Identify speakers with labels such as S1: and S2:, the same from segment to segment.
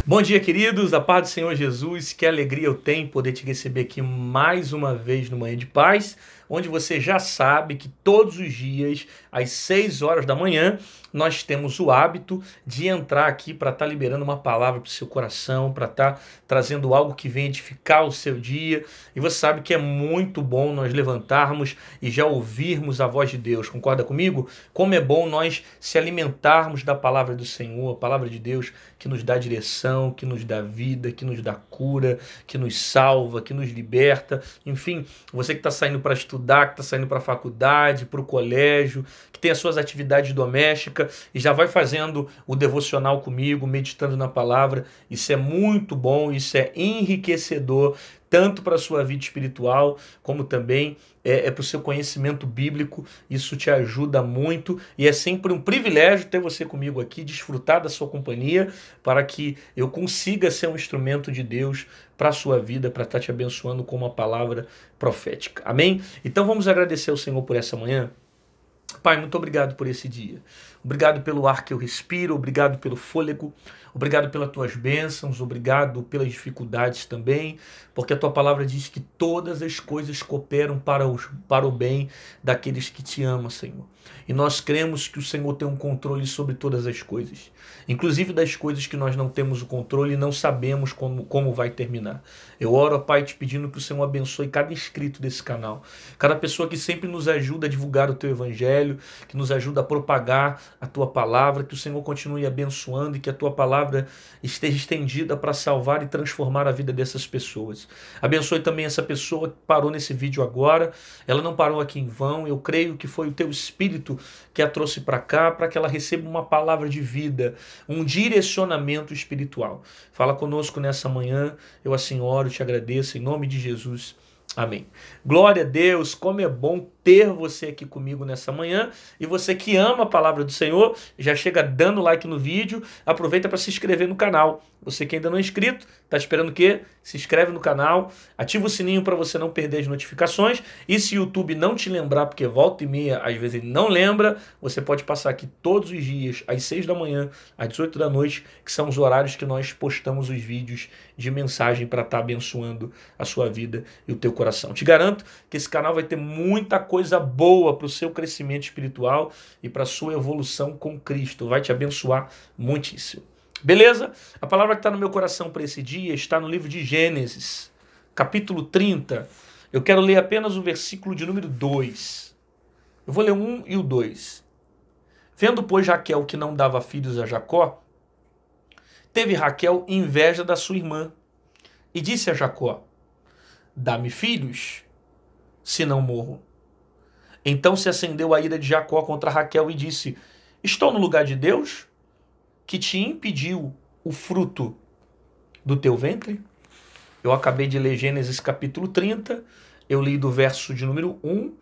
S1: Bom dia, queridos, a paz do Senhor Jesus, que alegria eu tenho poder te receber aqui mais uma vez no Manhã de Paz, onde você já sabe que todos os dias, às 6 horas da manhã, nós temos o hábito de entrar aqui para estar liberando uma palavra para o seu coração, para estar trazendo algo que venha edificar o seu dia. E você sabe que é muito bom nós levantarmos e já ouvirmos a voz de Deus, concorda comigo? Como é bom nós se alimentarmos da palavra do Senhor, a palavra de Deus que nos dá direção, que nos dá vida, que nos dá cura, que nos salva, que nos liberta. Enfim, você que está saindo para estudar, que está saindo para a faculdade, para o colégio, que tem as suas atividades domésticas e já vai fazendo o devocional comigo, meditando na palavra. Isso é muito bom, isso é enriquecedor, tanto para a sua vida espiritual, como também para o seu conhecimento bíblico. Isso te ajuda muito e é sempre um privilégio ter você comigo aqui, desfrutar da sua companhia, para que eu consiga ser um instrumento de Deus para a sua vida, para estar te abençoando com uma palavra profética. Amém? Então vamos agradecer ao Senhor por essa manhã. Pai, muito obrigado por esse dia. Obrigado pelo ar que eu respiro, obrigado pelo fôlego, obrigado pelas tuas bênçãos, obrigado pelas dificuldades também, porque a tua palavra diz que todas as coisas cooperam para o bem daqueles que te amam, Senhor. E nós cremos que o Senhor tem um controle sobre todas as coisas, inclusive das coisas que nós não temos o controle e não sabemos como vai terminar. Eu oro, Pai, te pedindo que o Senhor abençoe cada inscrito desse canal, cada pessoa que sempre nos ajuda a divulgar o teu evangelho, que nos ajuda a propagar a tua palavra, que o Senhor continue abençoando e que a tua palavra esteja estendida para salvar e transformar a vida dessas pessoas. Abençoe também essa pessoa que parou nesse vídeo agora, ela não parou aqui em vão, eu creio que foi o teu Espírito que a trouxe para cá, para que ela receba uma palavra de vida, um direcionamento espiritual. Fala conosco nessa manhã, eu assim oro, te agradeço, em nome de Jesus. Amém. Glória a Deus, como é bom ter você aqui comigo nessa manhã. E você que ama a palavra do Senhor, já chega dando like no vídeo, aproveita para se inscrever no canal. Você que ainda não é inscrito, está esperando o quê? Se inscreve no canal, ativa o sininho para você não perder as notificações. E se o YouTube não te lembrar, porque volta e meia, às vezes ele não lembra, você pode passar aqui todos os dias, às 6 da manhã, às 18 da noite, que são os horários que nós postamos os vídeos de mensagem para estar abençoando a sua vida e o teu coração. Te garanto que esse canal vai ter muita coisa boa para o seu crescimento espiritual e para a sua evolução com Cristo. Vai te abençoar muitíssimo. Beleza? A palavra que está no meu coração para esse dia está no livro de Gênesis, capítulo 30. Eu quero ler apenas o versículo de número 2. Eu vou ler o 1 e o 2. Vendo, pois, Raquel que não dava filhos a Jacó, teve Raquel inveja da sua irmã e disse a Jacó: dá-me filhos, se não morro. Então se acendeu a ira de Jacó contra Raquel e disse: estou no lugar de Deus, que te impediu o fruto do teu ventre? Eu acabei de ler Gênesis capítulo 30, eu li do verso de número 1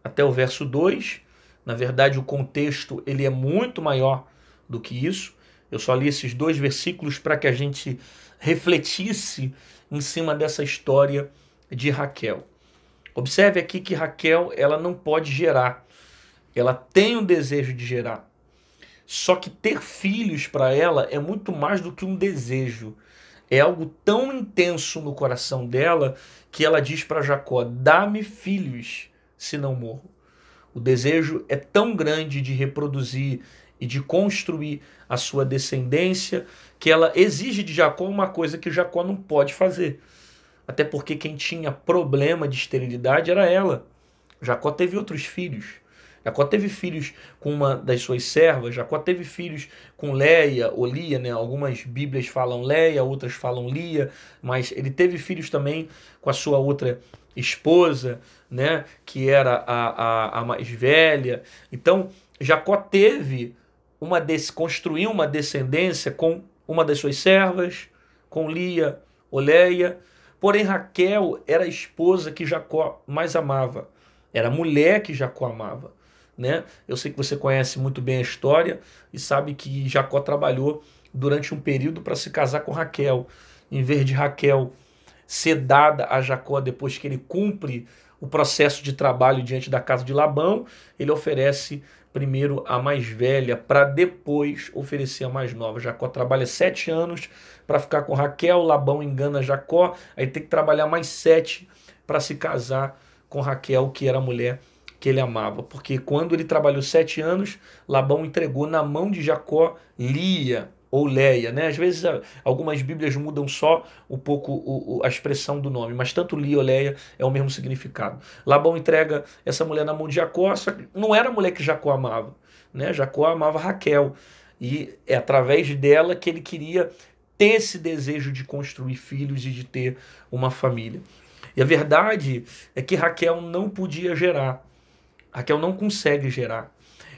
S1: até o verso 2. Na verdade, o contexto ele é muito maior do que isso. Eu só li esses 2 versículos para que a gente refletisse em cima dessa história de Raquel. Observe aqui que Raquel ela não pode gerar. Ela tem um desejo de gerar. Só que ter filhos para ela é muito mais do que um desejo. É algo tão intenso no coração dela que ela diz para Jacó: dá-me filhos, se não morro. O desejo é tão grande de reproduzir e de construir a sua descendência que ela exige de Jacó uma coisa que Jacó não pode fazer. Até porque quem tinha problema de esterilidade era ela. Jacó teve outros filhos. Jacó teve filhos com uma das suas servas, Jacó teve filhos com Leia ou Lia, né? Algumas bíblias falam Leia, outras falam Lia, mas ele teve filhos também com a sua outra esposa, né? Que era a mais velha. Então, Jacó construiu uma descendência com uma das suas servas, com Lia ou Leia. Porém, Raquel era a esposa que Jacó mais amava. Era a mulher que Jacó amava. Né? Eu sei que você conhece muito bem a história e sabe que Jacó trabalhou durante um período para se casar com Raquel. Em vez de Raquel ser dada a Jacó depois que ele cumpre o processo de trabalho diante da casa de Labão, ele oferece primeiro a mais velha para depois oferecer a mais nova. Jacó trabalha 7 anos para ficar com Raquel, Labão engana Jacó, aí tem que trabalhar mais 7 para se casar com Raquel, que era a mulher que ele amava. Porque quando ele trabalhou 7 anos, Labão entregou na mão de Jacó Lia, ou Leia, né? Às vezes algumas bíblias mudam só um pouco a expressão do nome, mas tanto Lia ou Leia é o mesmo significado. Labão entrega essa mulher na mão de Jacó, só que não era a mulher que Jacó amava, né? Jacó amava Raquel, e é através dela que ele queria ter esse desejo de construir filhos e de ter uma família. E a verdade é que Raquel não podia gerar. Raquel não consegue gerar.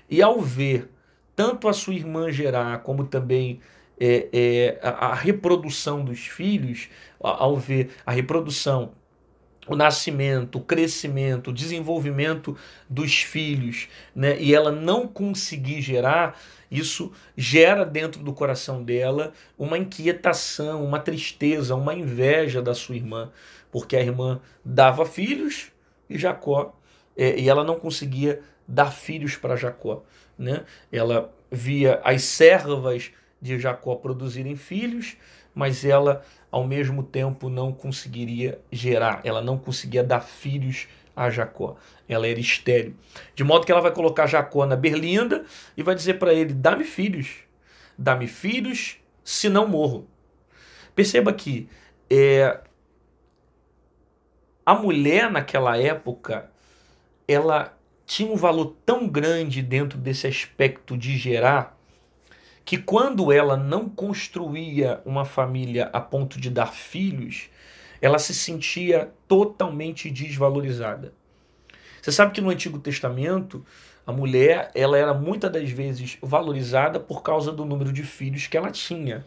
S1: E ao ver tanto a sua irmã gerar, como também a reprodução dos filhos, ao ver a reprodução, o nascimento, o crescimento, o desenvolvimento dos filhos, né, e ela não conseguir gerar, isso gera dentro do coração dela uma inquietação, uma tristeza, uma inveja da sua irmã, porque a irmã dava filhos e Jacó, e ela não conseguia dar filhos para Jacó, né? Ela via as servas de Jacó produzirem filhos, mas ela ao mesmo tempo não conseguiria gerar, ela não conseguia dar filhos a Jacó, ela era estéril. De modo que ela vai colocar Jacó na berlinda e vai dizer para ele: dá-me filhos, senão morro. Perceba que a mulher naquela época, ela tinha um valor tão grande dentro desse aspecto de gerar, que quando ela não construía uma família a ponto de dar filhos, ela se sentia totalmente desvalorizada. Você sabe que no Antigo Testamento, a mulher, ela era muitas das vezes valorizada por causa do número de filhos que ela tinha,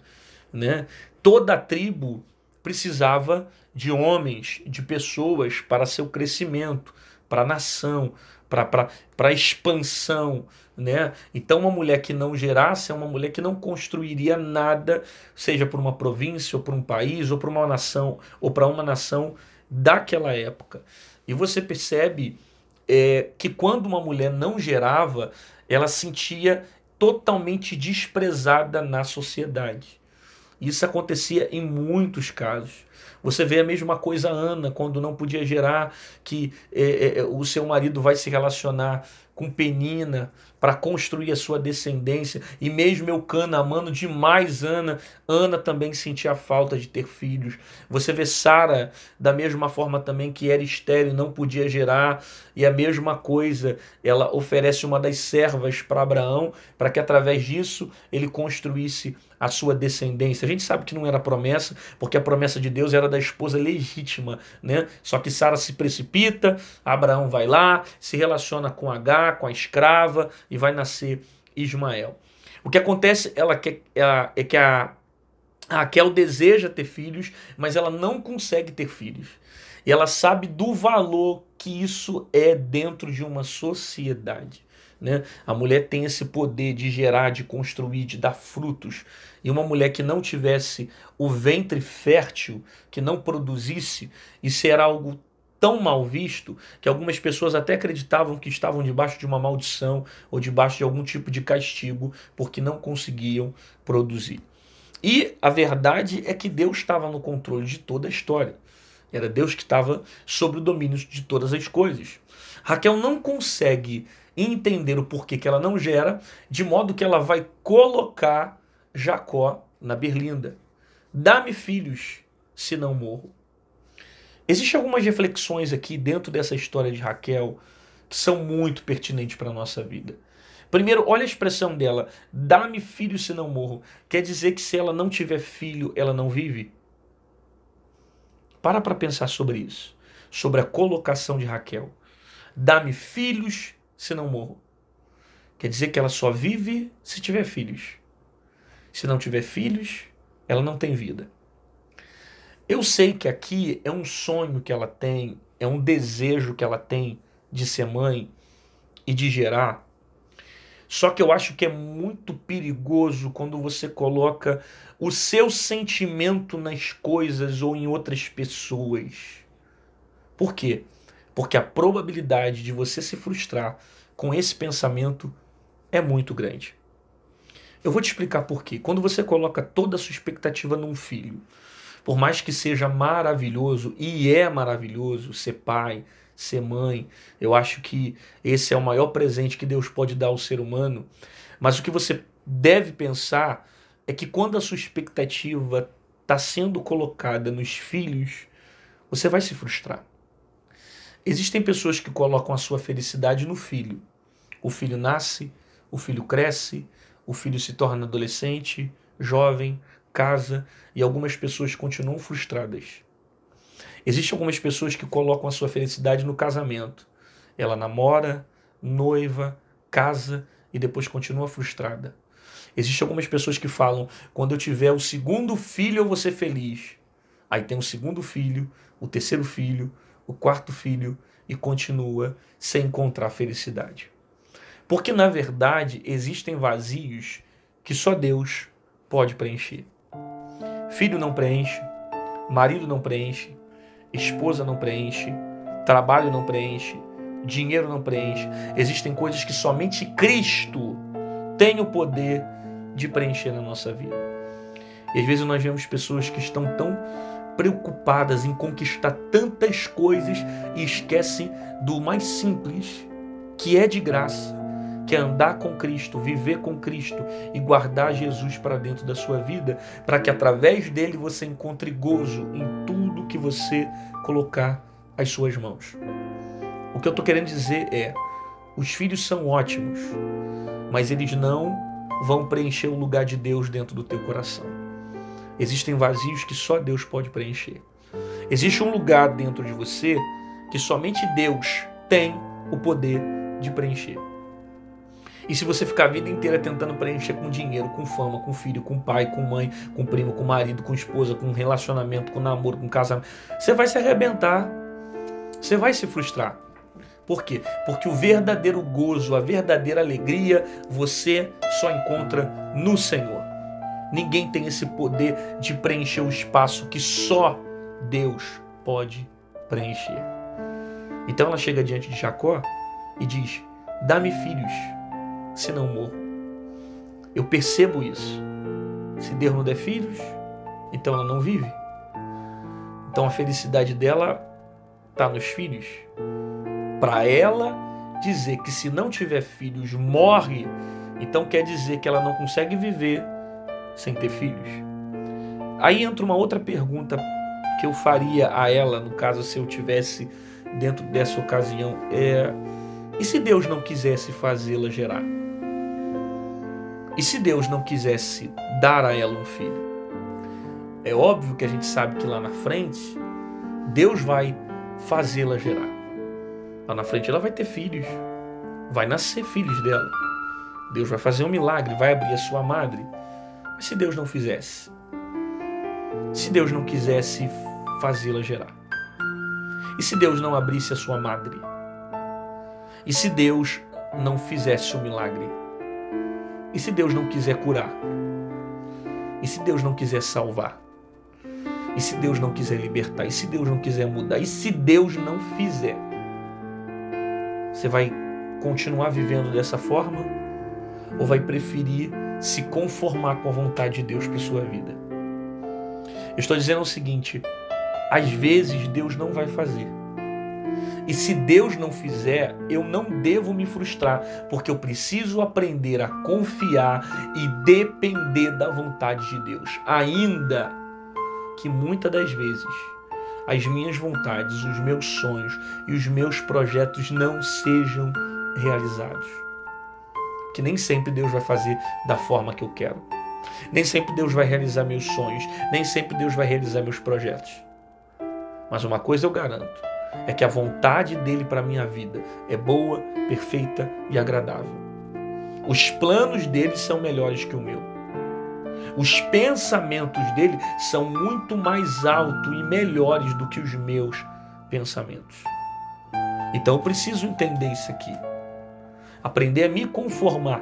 S1: né? Toda a tribo precisava de homens, de pessoas para seu crescimento, para a nação, para a expansão, né? Então uma mulher que não gerasse é uma mulher que não construiria nada, seja por uma província, ou por um país, ou por uma nação, ou para uma nação daquela época. E você percebe que quando uma mulher não gerava, ela se sentia totalmente desprezada na sociedade. Isso acontecia em muitos casos. Você vê a mesma coisa a Ana, quando não podia gerar, que o seu marido vai se relacionar com Penina para construir a sua descendência. E mesmo Eucana amando demais Ana, Ana também sentia falta de ter filhos. Você vê Sara da mesma forma também, que era estéril, não podia gerar. E a mesma coisa, ela oferece uma das servas para Abraão, para que através disso ele construísse a sua descendência. A gente sabe que não era promessa, porque a promessa de Deus era da esposa legítima, né? Só que Sara se precipita, Abraão vai lá, se relaciona com Agar, com a escrava, e vai nascer Ismael. O que acontece é que a Raquel deseja ter filhos, mas ela não consegue ter filhos. E ela sabe do valor que isso é dentro de uma sociedade, né? A mulher tem esse poder de gerar, de construir, de dar frutos. E uma mulher que não tivesse o ventre fértil, que não produzisse, isso era algo tão mal visto que algumas pessoas até acreditavam que estavam debaixo de uma maldição ou debaixo de algum tipo de castigo porque não conseguiam produzir. E a verdade é que Deus estava no controle de toda a história. Era Deus que estava sobre o domínio de todas as coisas. Raquel não consegue entender o porquê que ela não gera, de modo que ela vai colocar Jacó na berlinda. Dá-me filhos, senão morro. Existem algumas reflexões aqui dentro dessa história de Raquel que são muito pertinentes para a nossa vida. Primeiro, olha a expressão dela: dá-me filho, senão morro. Quer dizer que se ela não tiver filho, ela não vive? Para pensar sobre isso, sobre a colocação de Raquel. Dá-me filhos, senão morro. Quer dizer que ela só vive se tiver filhos. Se não tiver filhos, ela não tem vida. Eu sei que aqui é um sonho que ela tem, é um desejo que ela tem de ser mãe e de gerar. Só que eu acho que é muito perigoso quando você coloca o seu sentimento nas coisas ou em outras pessoas. Por quê? Porque a probabilidade de você se frustrar com esse pensamento é muito grande. Eu vou te explicar por quê. Quando você coloca toda a sua expectativa num filho, por mais que seja maravilhoso, e é maravilhoso ser pai, ser mãe, eu acho que esse é o maior presente que Deus pode dar ao ser humano, mas o que você deve pensar é que quando a sua expectativa está sendo colocada nos filhos, você vai se frustrar. Existem pessoas que colocam a sua felicidade no filho. O filho nasce, o filho cresce, o filho se torna adolescente, jovem, casa, e algumas pessoas continuam frustradas. Existem algumas pessoas que colocam a sua felicidade no casamento. Ela namora, noiva, casa e depois continua frustrada. Existem algumas pessoas que falam: quando eu tiver o segundo filho eu vou ser feliz. Aí tem o segundo filho, o terceiro filho, o quarto filho e continua sem encontrar felicidade. Porque na verdade existem vazios que só Deus pode preencher. Filho não preenche, marido não preenche, esposa não preenche, trabalho não preenche, dinheiro não preenche. Existem coisas que somente Cristo tem o poder de preencher na nossa vida. E às vezes nós vemos pessoas que estão tão preocupadas em conquistar tantas coisas e esquecem do mais simples, que é de graça, que é andar com Cristo, viver com Cristo e guardar Jesus para dentro da sua vida, para que através dele você encontre gozo em tudo que você colocar as suas mãos. O que eu estou querendo dizer é: os filhos são ótimos, mas eles não vão preencher o lugar de Deus dentro do teu coração. Existem vazios que só Deus pode preencher. Existe um lugar dentro de você que somente Deus tem o poder de preencher. E se você ficar a vida inteira tentando preencher com dinheiro, com fama, com filho, com pai, com mãe, com primo, com marido, com esposa, com relacionamento, com namoro, com casamento, você vai se arrebentar. Você vai se frustrar. Por quê? Porque o verdadeiro gozo, a verdadeira alegria, você só encontra no Senhor. Ninguém tem esse poder de preencher o espaço que só Deus pode preencher. Então ela chega diante de Jacó e diz: dá-me filhos, senão morro. Eu percebo isso. Se Deus não der filhos, então ela não vive. Então a felicidade dela está nos filhos. Para ela dizer que se não tiver filhos morre, então quer dizer que ela não consegue viver sem ter filhos. Aí entra uma outra pergunta que eu faria a ela, no caso se eu tivesse dentro dessa ocasião, e se Deus não quisesse fazê-la gerar? E se Deus não quisesse dar a ela um filho? É óbvio que a gente sabe que lá na frente Deus vai fazê-la gerar. Lá na frente ela vai ter filhos, vai nascer filhos dela. Deus vai fazer um milagre, vai abrir a sua madre. Mas se Deus não fizesse? Se Deus não quisesse fazê-la gerar? E se Deus não abrisse a sua madre? E se Deus não fizesse o milagre? E se Deus não quiser curar? E se Deus não quiser salvar? E se Deus não quiser libertar? E se Deus não quiser mudar? E se Deus não fizer? Você vai continuar vivendo dessa forma? Ou vai preferir se conformar com a vontade de Deus para a sua vida? Eu estou dizendo o seguinte: às vezes Deus não vai fazer. E se Deus não fizer, eu não devo me frustrar, porque eu preciso aprender a confiar e depender da vontade de Deus. Ainda que muitas das vezes as minhas vontades, os meus sonhos e os meus projetos não sejam realizados. Que nem sempre Deus vai fazer da forma que eu quero. Nem sempre Deus vai realizar meus sonhos. Nem sempre Deus vai realizar meus projetos. Mas uma coisa eu garanto, é que a vontade dele para a minha vida é boa, perfeita e agradável. Os planos dele são melhores que o meu. Os pensamentos dele são muito mais altos e melhores do que os meus pensamentos. Então eu preciso entender isso aqui. Aprender a me conformar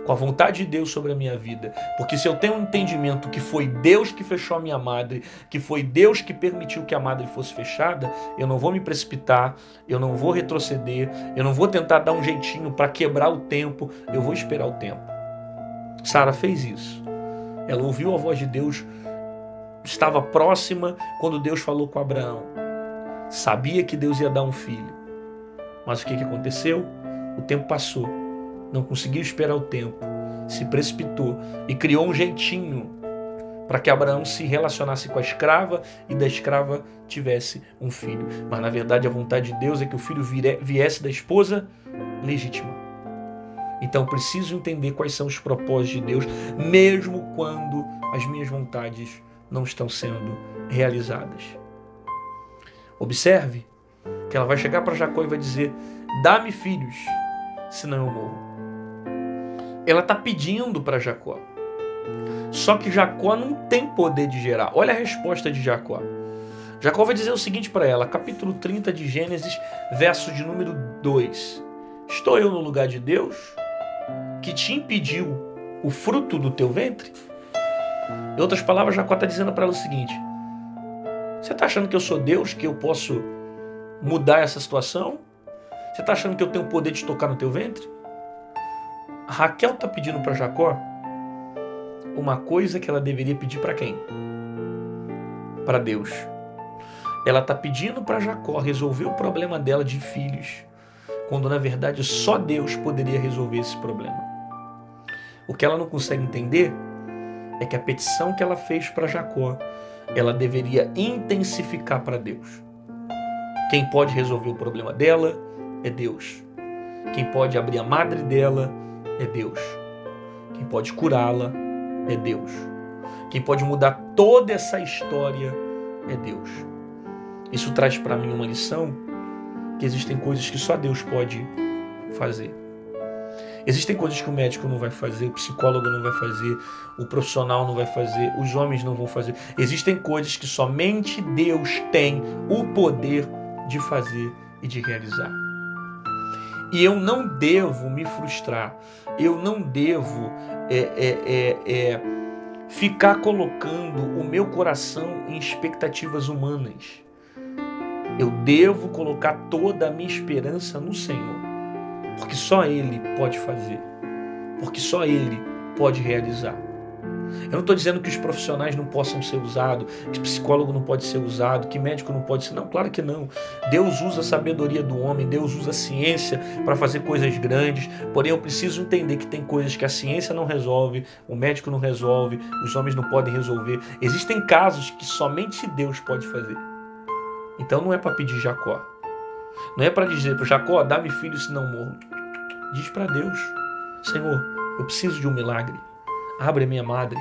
S1: com a vontade de Deus sobre a minha vida. Porque se eu tenho um entendimento que foi Deus que fechou a minha madre, que foi Deus que permitiu que a madre fosse fechada, eu não vou me precipitar, eu não vou retroceder, eu não vou tentar dar um jeitinho para quebrar o tempo, eu vou esperar o tempo. Sara fez isso. Ela ouviu a voz de Deus, estava próxima quando Deus falou com Abraão. Sabia que Deus ia dar um filho. Mas o que aconteceu? O tempo passou. Não conseguiu esperar o tempo. Se precipitou e criou um jeitinho para que Abraão se relacionasse com a escrava e da escrava tivesse um filho. Mas na verdade a vontade de Deus é que o filho viesse da esposa legítima. Então preciso entender quais são os propósitos de Deus, mesmo quando as minhas vontades não estão sendo realizadas. Observe que ela vai chegar para Jacó e vai dizer: dá-me filhos, senão eu morro. Ela está pedindo para Jacó. Só que Jacó não tem poder de gerar. Olha a resposta de Jacó. Jacó vai dizer o seguinte para ela, capítulo 30 de Gênesis, verso de número 2. Estou eu no lugar de Deus, que te impediu o fruto do teu ventre? Em outras palavras, Jacó está dizendo para ela o seguinte: você está achando que eu sou Deus, que eu posso mudar essa situação? Você está achando que eu tenho o poder de tocar no teu ventre? Raquel está pedindo para Jacó uma coisa que ela deveria pedir para quem? Para Deus. Ela está pedindo para Jacó resolver o problema dela de filhos, quando na verdade só Deus poderia resolver esse problema. O que ela não consegue entender é que a petição que ela fez para Jacó, ela deveria intensificar para Deus. Quem pode resolver o problema dela é Deus. Quem pode abrir a madre dela é Deus. Quem pode curá-la é Deus. Quem pode mudar toda essa história é Deus. Isso traz para mim uma lição, que existem coisas que só Deus pode fazer. Existem coisas que o médico não vai fazer, o psicólogo não vai fazer, o profissional não vai fazer, os homens não vão fazer. Existem coisas que somente Deus tem o poder de fazer e de realizar. E eu não devo me frustrar, eu não devo ficar colocando o meu coração em expectativas humanas. Eu devo colocar toda a minha esperança no Senhor, porque só Ele pode fazer, porque só Ele pode realizar. Eu não estou dizendo que os profissionais não possam ser usados, que psicólogo não pode ser usado, que médico não pode ser. Não, claro que não. Deus usa a sabedoria do homem, Deus usa a ciência para fazer coisas grandes, porém eu preciso entender que tem coisas que a ciência não resolve, o médico não resolve, os homens não podem resolver. Existem casos que somente Deus pode fazer. Então não é para pedir Jacó. Não é para dizer para Jacó, dá-me filho senão morro. Diz para Deus: Senhor, eu preciso de um milagre. Abre a minha madre,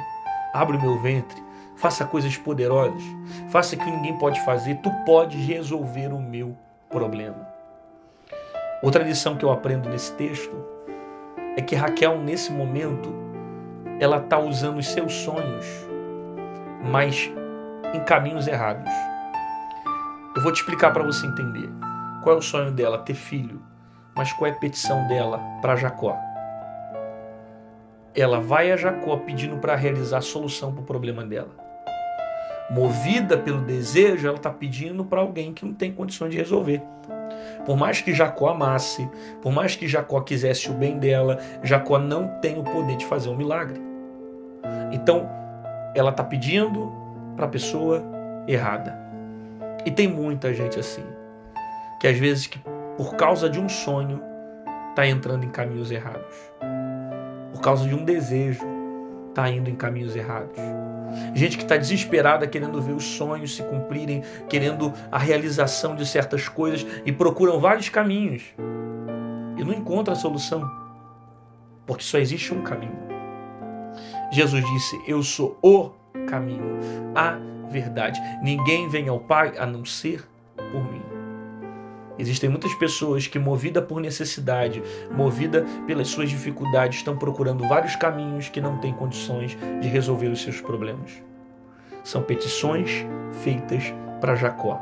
S1: abre o meu ventre, faça coisas poderosas, faça o que ninguém pode fazer, tu podes resolver o meu problema. Outra lição que eu aprendo nesse texto é que Raquel, nesse momento, ela está usando os seus sonhos, mas em caminhos errados. Eu vou te explicar para você entender. Qual é o sonho dela? Ter filho. Mas qual é a petição dela para Jacó? Ela vai a Jacó pedindo para realizar a solução para o problema dela. Movida pelo desejo, ela está pedindo para alguém que não tem condições de resolver. Por mais que Jacó amasse, por mais que Jacó quisesse o bem dela, Jacó não tem o poder de fazer um milagre. Então, ela está pedindo para a pessoa errada. E tem muita gente assim, que às vezes, por causa de um sonho, está entrando em caminhos errados. Por causa de um desejo, está indo em caminhos errados. Gente que está desesperada, querendo ver os sonhos se cumprirem, querendo a realização de certas coisas e procuram vários caminhos. E não encontra a solução, porque só existe um caminho. Jesus disse: eu sou o caminho, a verdade. Ninguém vem ao Pai a não ser por mim. Existem muitas pessoas que, movida por necessidade, movida pelas suas dificuldades, estão procurando vários caminhos que não têm condições de resolver os seus problemas. São petições feitas para Jacó.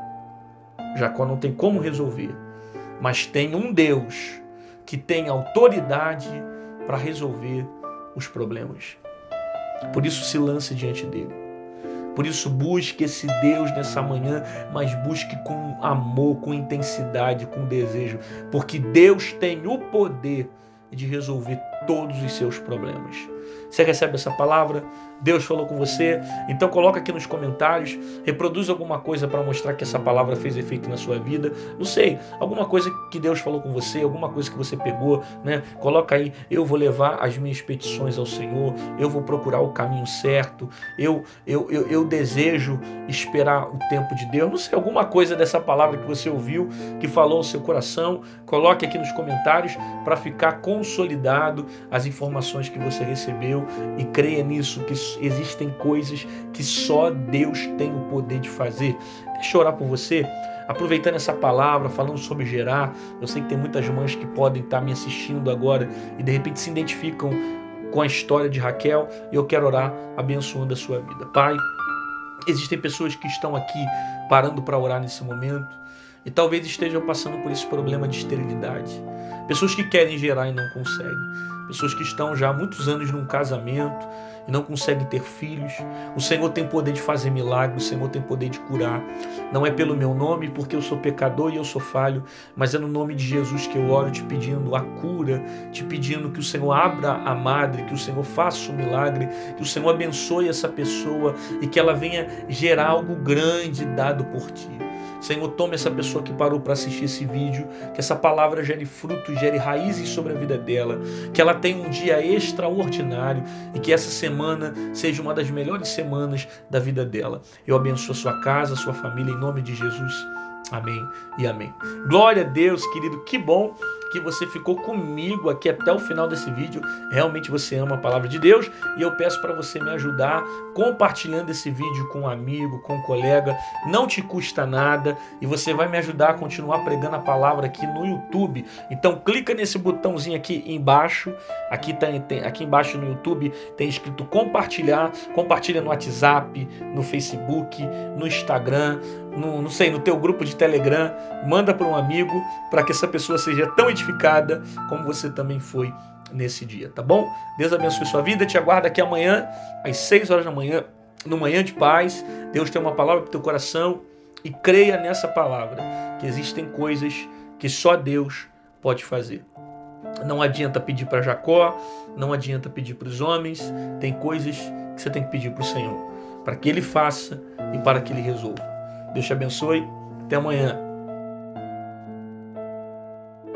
S1: Jacó não tem como resolver, mas tem um Deus que tem autoridade para resolver os problemas. Por isso se lance diante dele. Por isso busque esse Deus nessa manhã, mas busque com amor, com intensidade, com desejo, porque Deus tem o poder de resolver todos os seus problemas. Você recebe essa palavra? Deus falou com você? Então coloca aqui nos comentários, reproduz alguma coisa para mostrar que essa palavra fez efeito na sua vida. Não sei, alguma coisa que Deus falou com você, alguma coisa que você pegou, né? Coloca aí, eu vou levar as minhas petições ao Senhor, eu vou procurar o caminho certo, eu desejo esperar o tempo de Deus. Não sei, alguma coisa dessa palavra que você ouviu, que falou ao seu coração, coloque aqui nos comentários para ficar consolidado as informações que você recebeu e creia nisso, que existem coisas que só Deus tem o poder de fazer. Deixa eu orar por você, aproveitando essa palavra, falando sobre gerar. Eu sei que tem muitas mães que podem estar me assistindo agora e de repente se identificam com a história de Raquel, e eu quero orar abençoando a sua vida. Pai, existem pessoas que estão aqui parando para orar nesse momento e talvez estejam passando por esse problema de esterilidade. Pessoas que querem gerar e não conseguem. Pessoas que estão já há muitos anos num casamento e não conseguem ter filhos. O Senhor tem poder de fazer milagres, o Senhor tem poder de curar. Não é pelo meu nome, porque eu sou pecador e eu sou falho, mas é no nome de Jesus que eu oro te pedindo a cura, te pedindo que o Senhor abra a madre, que o Senhor faça o milagre, que o Senhor abençoe essa pessoa e que ela venha gerar algo grande dado por ti. Senhor, tome essa pessoa que parou para assistir esse vídeo, que essa palavra gere frutos, gere raízes sobre a vida dela, que ela tenha um dia extraordinário e que essa semana seja uma das melhores semanas da vida dela. Eu abençoo a sua casa, a sua família, em nome de Jesus. Amém e amém. Glória a Deus, querido, que bom que você ficou comigo aqui até o final desse vídeo. Realmente você ama a palavra de Deus e eu peço para você me ajudar compartilhando esse vídeo com um amigo, com um colega. Não te custa nada e você vai me ajudar a continuar pregando a palavra aqui no YouTube. Então clica nesse botãozinho aqui embaixo. Aqui embaixo no YouTube tem escrito compartilhar. Compartilha no WhatsApp, no Facebook, no Instagram, no teu grupo de Telegram. Manda para um amigo para que essa pessoa seja tão edificada como você também foi nesse dia, tá bom? Deus abençoe sua vida, te aguardo aqui amanhã às 6 horas da manhã, no Manhã de Paz. Deus tem uma palavra para o teu coração e creia nessa palavra, que existem coisas que só Deus pode fazer. Não adianta pedir para Jacó, não adianta pedir para os homens, tem coisas que você tem que pedir para o Senhor, para que Ele faça e para que Ele resolva. Deus te abençoe, até amanhã.